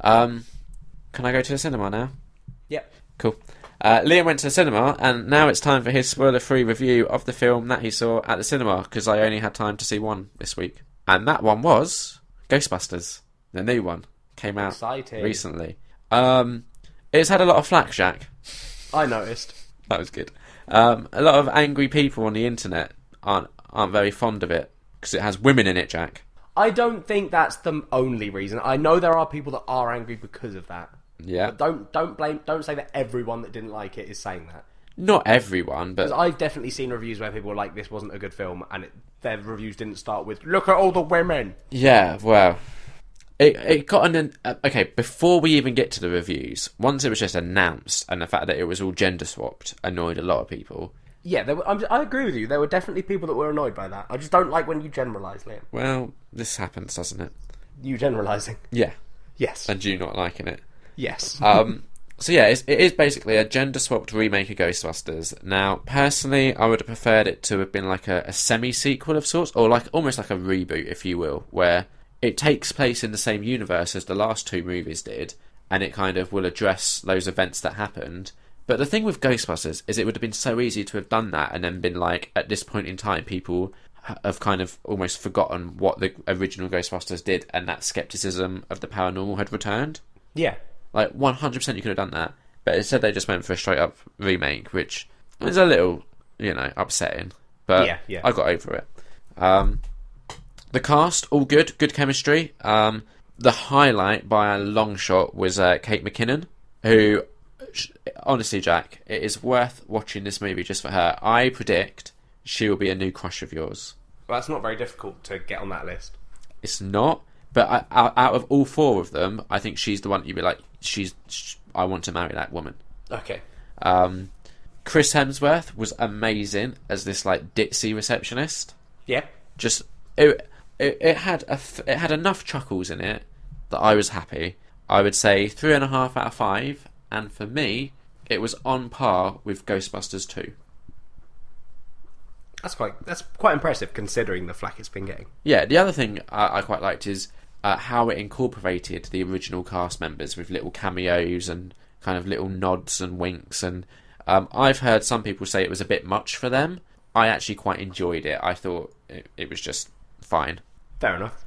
Can I go to the cinema now? Yep. Cool. Liam went to the cinema, and now it's time for his spoiler-free review of the film that he saw at the cinema, because I only had time to see one this week. And that one was Ghostbusters, the new one. Came out recently. It's had a lot of flack, Jack. I noticed. That was good. A lot of angry people on the internet aren't very fond of it, because it has women in it, Jack. I don't think that's the only reason. I know there are people that are angry because of that. Yeah. But don't say that everyone that didn't like it is saying that. Not everyone, but... Because I've definitely seen reviews where people were like, this wasn't a good film, and their reviews didn't start with, look at all the women. Yeah, well... It got an... Okay, before we even get to the reviews, once it was just announced, and the fact that it was all gender swapped annoyed a lot of people. Yeah, I agree with you. There were definitely people that were annoyed by that. I just don't like when you generalise, Liam. Well, this happens, doesn't it? You generalising? Yeah. Yes. And you not liking it. Yes. So yeah, it is basically a gender-swapped remake of Ghostbusters. Now, personally, I would have preferred it to have been like a semi-sequel of sorts, or like almost like a reboot, if you will, where it takes place in the same universe as the last two movies did, and it kind of will address those events that happened. But the thing with Ghostbusters is it would have been so easy to have done that and then been like, at this point in time, people have kind of almost forgotten what the original Ghostbusters did, and that skepticism of the paranormal had returned. Yeah. Like, 100% you could have done that. But instead they just went for a straight-up remake, which is a little, upsetting. But yeah. I got over it. The cast, all good chemistry. The highlight by a long shot was Kate McKinnon, who, honestly, Jack, it is worth watching this movie just for her. I predict she will be a new crush of yours. Well, that's not very difficult to get on that list. It's not, but out of all four of them, I think she's the one you'd be like, I want to marry that woman. Okay. Chris Hemsworth was amazing as this like ditzy receptionist. Yeah. Just it had enough chuckles in it that I was happy. I would say 3.5 out of 5, and for me, it was on par with Ghostbusters 2. That's quite impressive considering the flack it's been getting. Yeah, the other thing I quite liked is how it incorporated the original cast members with little cameos and kind of little nods and winks. And I've heard some people say it was a bit much for them. I actually quite enjoyed it. I thought it was just fine. Fair enough.